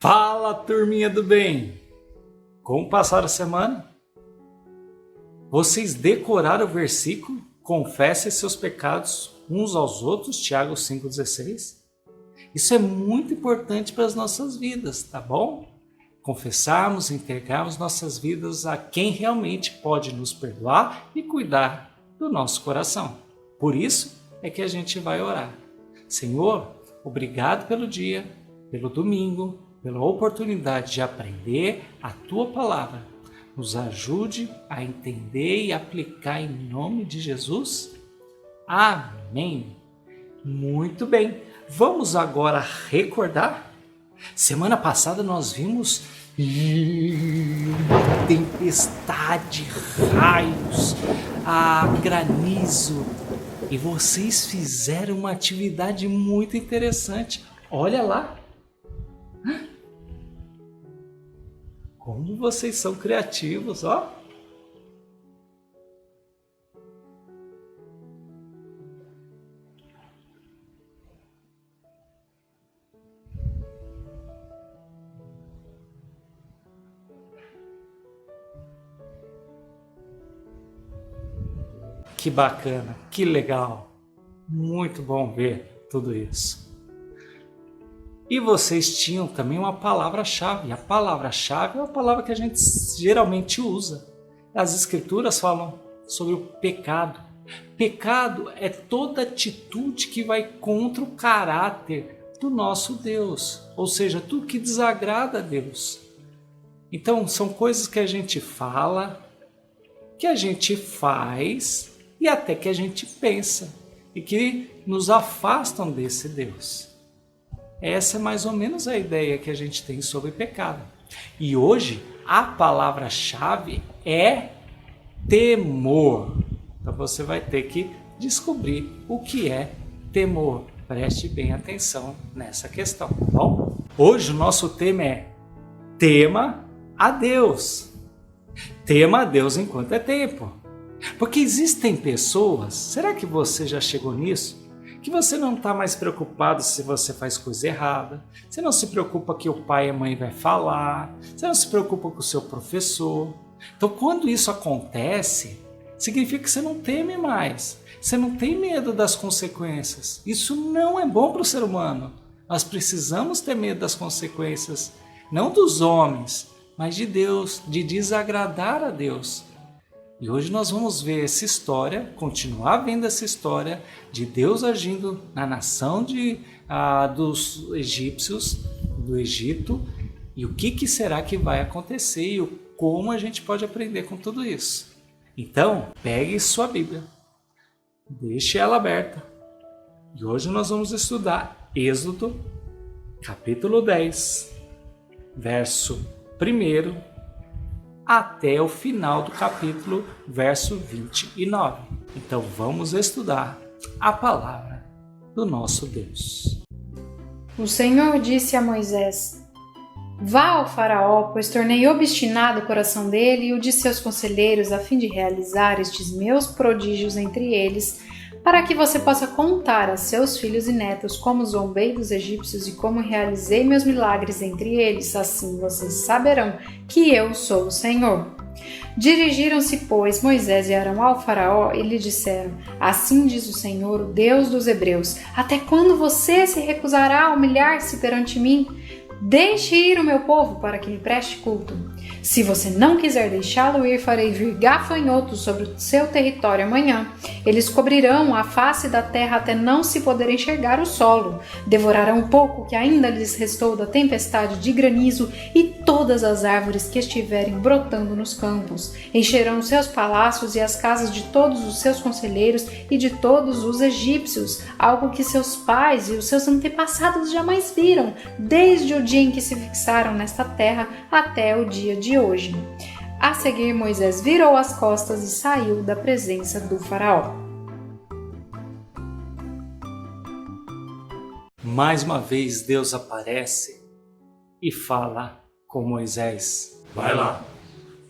Fala, turminha do bem! Como passaram a semana? Vocês decoraram o versículo? Confessem seus pecados uns aos outros, Tiago 5,16? Isso é muito importante para as nossas vidas, tá bom? Confessarmos, entregarmos nossas vidas a quem realmente pode nos perdoar e cuidar do nosso coração. Por isso é que a gente vai orar. Senhor, obrigado pelo dia, pelo domingo, pela oportunidade de aprender a Tua Palavra. Nos ajude a entender e aplicar em nome de Jesus. Amém. Muito bem, vamos agora recordar. Semana passada nós vimos tempestade, raios, granizo. E vocês fizeram uma atividade muito interessante. Olha lá. Como vocês são criativos, ó. Que bacana, que legal. Muito bom ver tudo isso. E vocês tinham também uma palavra-chave. A palavra-chave é a palavra que a gente geralmente usa. As escrituras falam sobre o pecado. Pecado é toda atitude que vai contra o caráter do nosso Deus. Ou seja, tudo que desagrada a Deus. Então, são coisas que a gente fala, que a gente faz e até que a gente pensa. E que nos afastam desse Deus. Essa é mais ou menos a ideia que a gente tem sobre pecado. E hoje a palavra-chave é temor. Então você vai ter que descobrir o que é temor. Preste bem atenção nessa questão, tá bom? Hoje o nosso tema é tema a Deus. Tema a Deus enquanto é tempo. Porque existem pessoas, será que você já chegou nisso? Que você não está mais preocupado se você faz coisa errada, você não se preocupa que o pai e a mãe vai falar, você não se preocupa com o seu professor. Então, quando isso acontece, significa que você não teme mais, você não tem medo das consequências. Isso não é bom para o ser humano. Nós precisamos ter medo das consequências, não dos homens, mas de Deus, de desagradar a Deus. E hoje nós vamos ver essa história, continuar vendo essa história de Deus agindo na nação dos egípcios, do Egito, e o que será que vai acontecer e como a gente pode aprender com tudo isso. Então, pegue sua Bíblia, deixe ela aberta. E hoje nós vamos estudar Êxodo, capítulo 10, verso 1 até o final do capítulo, verso 29. Então vamos estudar a palavra do nosso Deus. O Senhor disse a Moisés: Vá ao faraó, pois tornei obstinado o coração dele e o de seus conselheiros, a fim de realizar estes meus prodígios entre eles, para que você possa contar a seus filhos e netos como zombei dos egípcios e como realizei meus milagres entre eles. Assim vocês saberão que eu sou o Senhor. Dirigiram-se, pois, Moisés e Arão ao faraó e lhe disseram: Assim diz o Senhor, o Deus dos hebreus: Até quando você se recusará a humilhar-se perante mim? Deixe ir o meu povo para que me preste culto. Se você não quiser deixá-lo ir, farei vir gafanhotos sobre o seu território amanhã. Eles cobrirão a face da terra até não se poder enxergar o solo. Devorarão o pouco que ainda lhes restou da tempestade de granizo e todas as árvores que estiverem brotando nos campos. Encherão seus palácios e as casas de todos os seus conselheiros e de todos os egípcios, algo que seus pais e os seus antepassados jamais viram, desde o dia em que se fixaram nesta terra até o dia de hoje. A seguir, Moisés virou as costas e saiu da presença do faraó. Mais uma vez Deus aparece e fala com Moisés: Vai lá,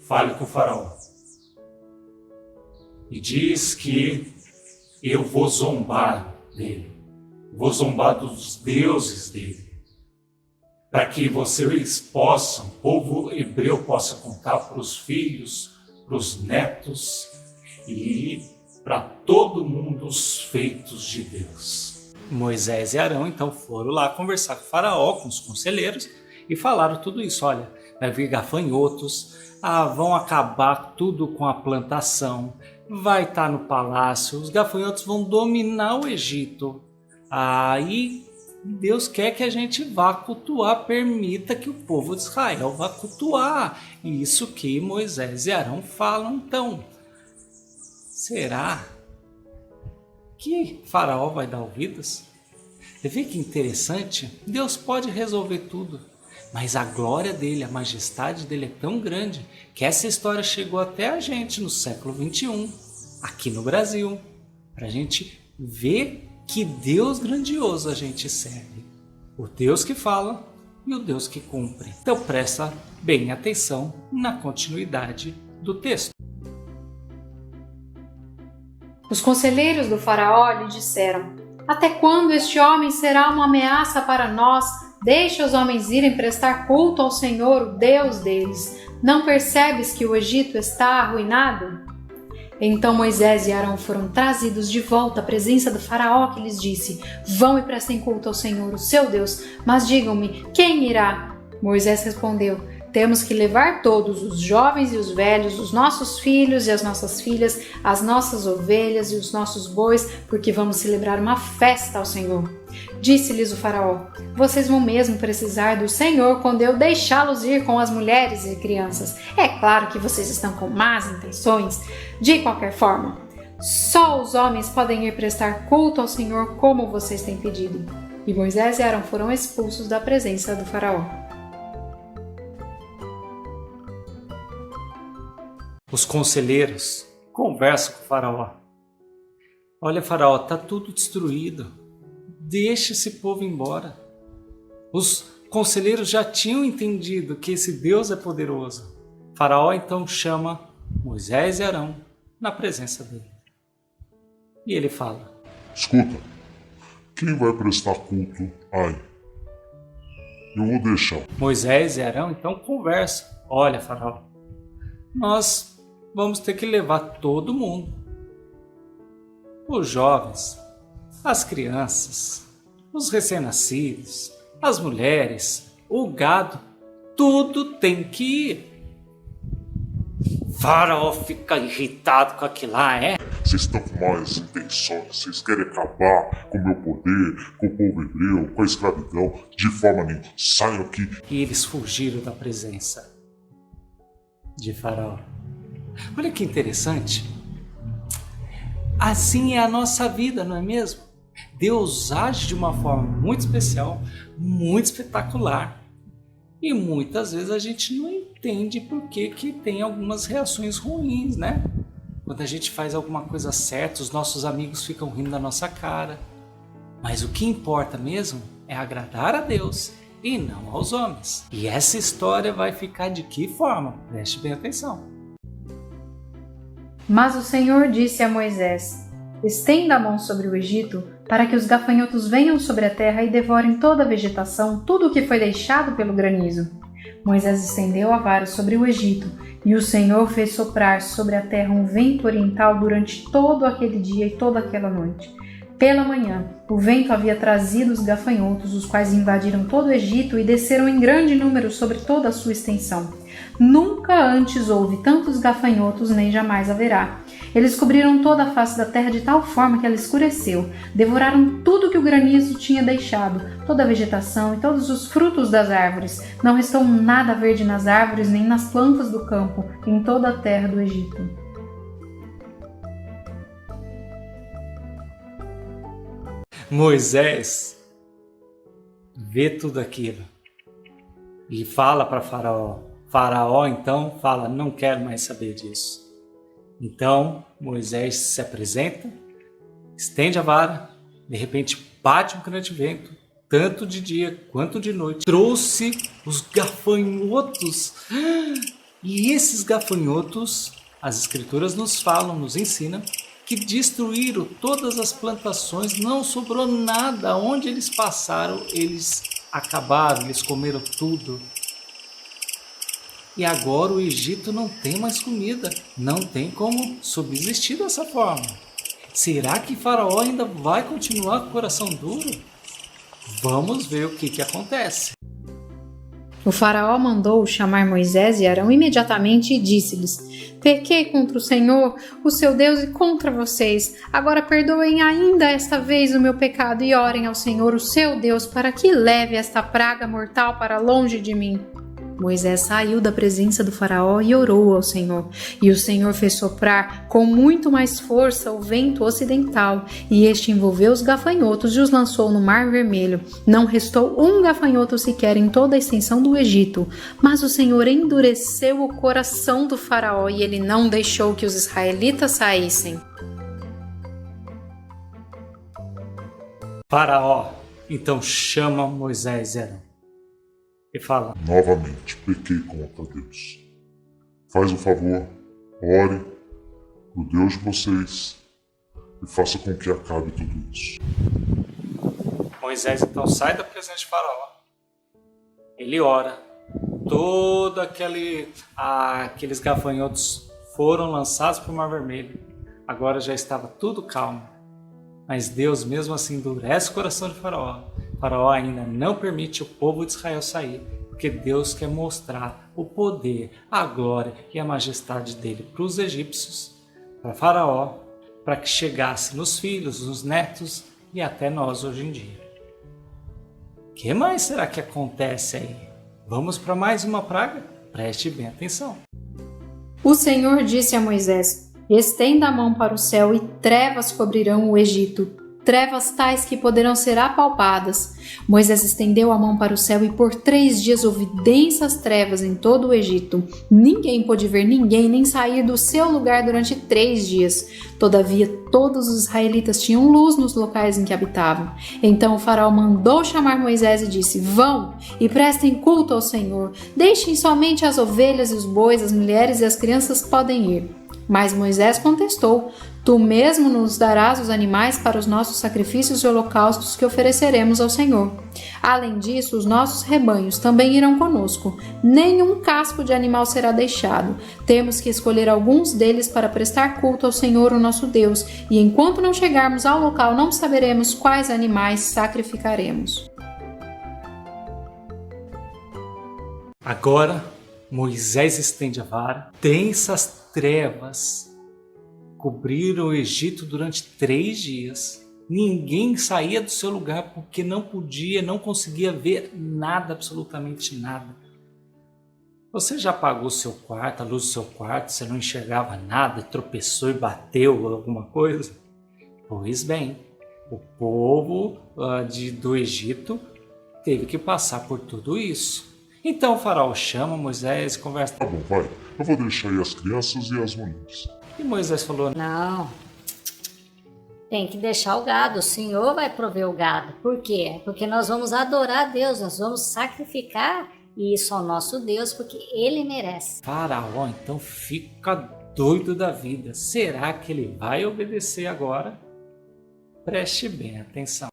fale com o faraó. E diz que eu vou zombar dele. Vou zombar dos deuses dele. para que vocês possam, o povo hebreu possa contar para os filhos, para os netos e para todo mundo os feitos de Deus. Moisés e Arão então foram lá conversar com o faraó, com os conselheiros, e falaram tudo isso. Olha, vai vir gafanhotos, vão acabar tudo com a plantação, vai estar no palácio, os gafanhotos vão dominar o Egito. Aí Deus quer que a gente vá cultuar, permita que o povo de Israel vá cultuar. Isso que Moisés e Arão falam então. Será que Faraó vai dar ouvidos? Você vê que interessante? Deus pode resolver tudo, mas a glória dele, a majestade dele é tão grande que essa história chegou até a gente no século XXI, aqui no Brasil, para a gente ver que Deus grandioso a gente serve. O Deus que fala e o Deus que cumpre. Então presta bem atenção na continuidade do texto. Os conselheiros do faraó lhe disseram: até quando este homem será uma ameaça para nós? Deixa os homens irem prestar culto ao Senhor, o Deus deles. Não percebes que o Egito está arruinado? Então Moisés e Arão foram trazidos de volta à presença do faraó, que lhes disse: vão e prestem culto ao Senhor, o seu Deus, mas digam-me, quem irá? Moisés respondeu: temos que levar todos, os jovens e os velhos, os nossos filhos e as nossas filhas, as nossas ovelhas e os nossos bois, porque vamos celebrar uma festa ao Senhor. Disse-lhes o faraó: vocês vão mesmo precisar do Senhor quando eu deixá-los ir com as mulheres e crianças. É claro que vocês estão com más intenções. De qualquer forma, só os homens podem ir prestar culto ao Senhor como vocês têm pedido. E Moisés e Arão foram expulsos da presença do faraó. Os conselheiros conversam com o faraó. Olha, faraó, está tudo destruído. Deixa esse povo embora. Os conselheiros já tinham entendido que esse Deus é poderoso. O faraó então chama Moisés e Arão na presença dele. E ele fala: escuta, quem vai prestar culto? Ai, eu vou deixar. Moisés e Arão então conversam. Olha, faraó, nós vamos ter que levar todo mundo. Os jovens, as crianças, os recém-nascidos, as mulheres, o gado, tudo tem que ir. Faraó fica irritado com aquilo lá, Vocês estão com más intenções, vocês querem acabar com o meu poder, com o povo hebreu, com a escravidão, de forma nenhuma. Saiam aqui. E eles fugiram da presença de Faraó. Olha que interessante. Assim é a nossa vida, não é mesmo? Deus age de uma forma muito especial, muito espetacular. E muitas vezes a gente não entende por que tem algumas reações ruins, né? Quando a gente faz alguma coisa certa, os nossos amigos ficam rindo da nossa cara. Mas o que importa mesmo é agradar a Deus e não aos homens. E essa história vai ficar de que forma? Preste bem atenção. Mas o Senhor disse a Moisés: estenda a mão sobre o Egito, para que os gafanhotos venham sobre a terra e devorem toda a vegetação, tudo o que foi deixado pelo granizo. Moisés estendeu a vara sobre o Egito, e o Senhor fez soprar sobre a terra um vento oriental durante todo aquele dia e toda aquela noite. Pela manhã, o vento havia trazido os gafanhotos, os quais invadiram todo o Egito e desceram em grande número sobre toda a sua extensão. Nunca antes houve tantos gafanhotos, nem jamais haverá. Eles cobriram toda a face da terra de tal forma que ela escureceu. Devoraram tudo que o granizo tinha deixado, toda a vegetação e todos os frutos das árvores. Não restou nada verde nas árvores, nem nas plantas do campo, em toda a terra do Egito. Moisés vê tudo aquilo e fala para Faraó. Faraó então fala: não quero mais saber disso. Então Moisés se apresenta, estende a vara, de repente bate um grande vento, tanto de dia quanto de noite. Trouxe os gafanhotos. E esses gafanhotos, as escrituras nos falam, nos ensinam, que destruíram todas as plantações, não sobrou nada. Onde eles passaram, eles acabaram, eles comeram tudo. E agora o Egito não tem mais comida, não tem como subsistir dessa forma. Será que Faraó ainda vai continuar com o coração duro? Vamos ver o que acontece. O faraó mandou chamar Moisés e Arão imediatamente e disse-lhes: Pequei contra o Senhor, o seu Deus, e contra vocês. Agora perdoem ainda esta vez o meu pecado e orem ao Senhor, o seu Deus, para que leve esta praga mortal para longe de mim. Moisés saiu da presença do faraó e orou ao Senhor. E o Senhor fez soprar com muito mais força o vento ocidental, e este envolveu os gafanhotos e os lançou no Mar Vermelho. Não restou um gafanhoto sequer em toda a extensão do Egito. Mas o Senhor endureceu o coração do faraó, e ele não deixou que os israelitas saíssem. Faraó então chama Moisés e Arão e fala: Novamente, pequei contra Deus. Faz um favor, ore pro Deus de vocês e faça com que acabe tudo isso. Moisés então sai da presença de Faraó. Ele ora. Todo aqueles gafanhotos foram lançados para o Mar Vermelho. Agora já estava tudo calmo. Mas Deus mesmo assim endurece o coração de Faraó. Faraó ainda não permite o povo de Israel sair, porque Deus quer mostrar o poder, a glória e a majestade dele para os egípcios, para Faraó, para que chegasse nos filhos, nos netos e até nós hoje em dia. O que mais será que acontece aí? Vamos para mais uma praga? Preste bem atenção. O Senhor disse a Moisés: Estenda a mão para o céu e trevas cobrirão o Egito, trevas tais que poderão ser apalpadas. Moisés estendeu a mão para o céu e por 3 dias houve densas trevas em todo o Egito. Ninguém pôde ver ninguém nem sair do seu lugar durante 3 dias. Todavia, todos os israelitas tinham luz nos locais em que habitavam. Então o faraó mandou chamar Moisés e disse: Vão e prestem culto ao Senhor. Deixem somente as ovelhas e os bois, as mulheres e as crianças podem ir. Mas Moisés contestou: Tu mesmo nos darás os animais para os nossos sacrifícios e holocaustos que ofereceremos ao Senhor. Além disso, os nossos rebanhos também irão conosco. Nenhum casco de animal será deixado. Temos que escolher alguns deles para prestar culto ao Senhor, o nosso Deus, e enquanto não chegarmos ao local, não saberemos quais animais sacrificaremos. Agora, Moisés estende a vara. Densas trevas cobriram o Egito durante 3 dias. Ninguém saía do seu lugar porque não podia, não conseguia ver nada, absolutamente nada. Você já apagou o seu quarto, a luz do seu quarto, você não enxergava nada, tropeçou e bateu alguma coisa? Pois bem, o povo do Egito teve que passar por tudo isso. Então o faraó chama Moisés e conversa. Tá bom, vai. Eu vou deixar aí as crianças e as mulheres. E Moisés falou: Não, tem que deixar o gado, o Senhor vai prover o gado. Por quê? Porque nós vamos adorar a Deus, nós vamos sacrificar isso ao nosso Deus, porque Ele merece. Faraó então fica doido da vida. Será que ele vai obedecer agora? Preste bem atenção.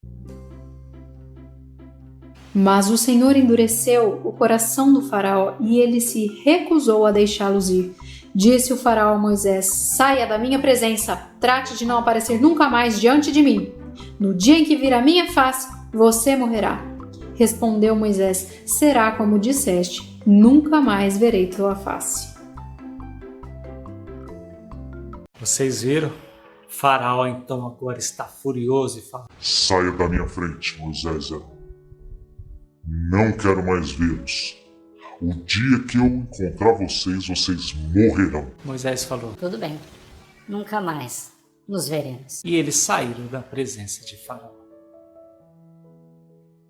Mas o Senhor endureceu o coração do faraó e ele se recusou a deixá-los ir. Disse o faraó a Moisés: Saia da minha presença, trate de não aparecer nunca mais diante de mim. No dia em que vir a minha face, você morrerá. Respondeu Moisés: Será como disseste, nunca mais verei tua face. Vocês viram? Faraó então agora está furioso e fala: Saia da minha frente, Moisés. Não quero mais vê-los. O dia que eu encontrar vocês, vocês morrerão. Moisés falou. Tudo bem, nunca mais nos veremos. E eles saíram da presença de Faraó.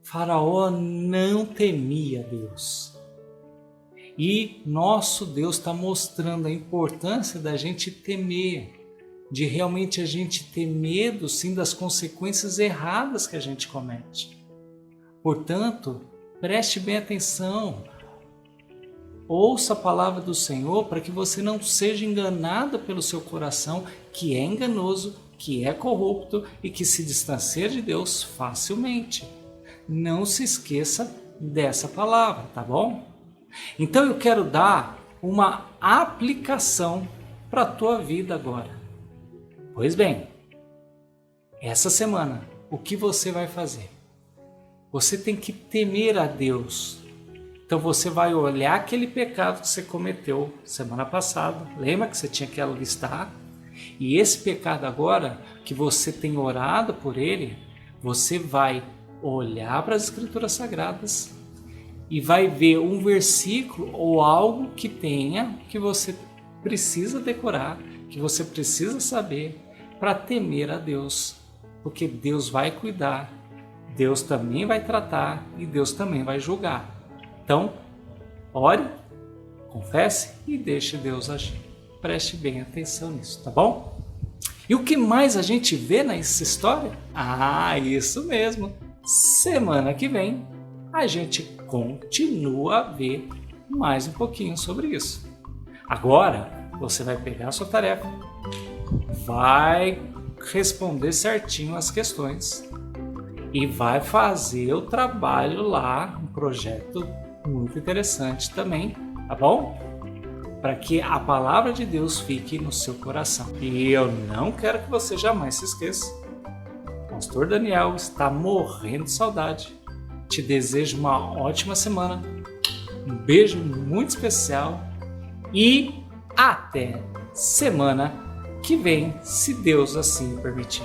Faraó não temia Deus. E nosso Deus está mostrando a importância da gente temer, de realmente a gente ter medo, sim, das consequências erradas que a gente comete. Portanto, preste bem atenção. Ouça a palavra do Senhor para que você não seja enganado pelo seu coração, que é enganoso, que é corrupto e que se distancia de Deus facilmente. não se esqueça dessa palavra, tá bom? Então eu quero dar uma aplicação para a tua vida agora. Pois bem, essa semana, o que você vai fazer? Você tem que temer a Deus. Então você vai olhar aquele pecado que você cometeu semana passada. Lembra que você tinha que listar? E esse pecado agora, que você tem orado por ele, você vai olhar para as Escrituras Sagradas e vai ver um versículo ou algo que tenha, que você precisa decorar, que você precisa saber para temer a Deus. Porque Deus vai cuidar, Deus também vai tratar e Deus também vai julgar. Então, ore, confesse e deixe Deus agir. Preste bem atenção nisso, tá bom? E o que mais a gente vê nessa história? Ah, isso mesmo! Semana que vem a gente continua a ver mais um pouquinho sobre isso. Agora você vai pegar a sua tarefa, vai responder certinho as questões e vai fazer o trabalho lá, um projeto muito interessante também, tá bom? Para que a palavra de Deus fique no seu coração. E eu não quero que você jamais se esqueça. O pastor Daniel está morrendo de saudade. Te desejo uma ótima semana. Um beijo muito especial. E até semana que vem, se Deus assim permitir.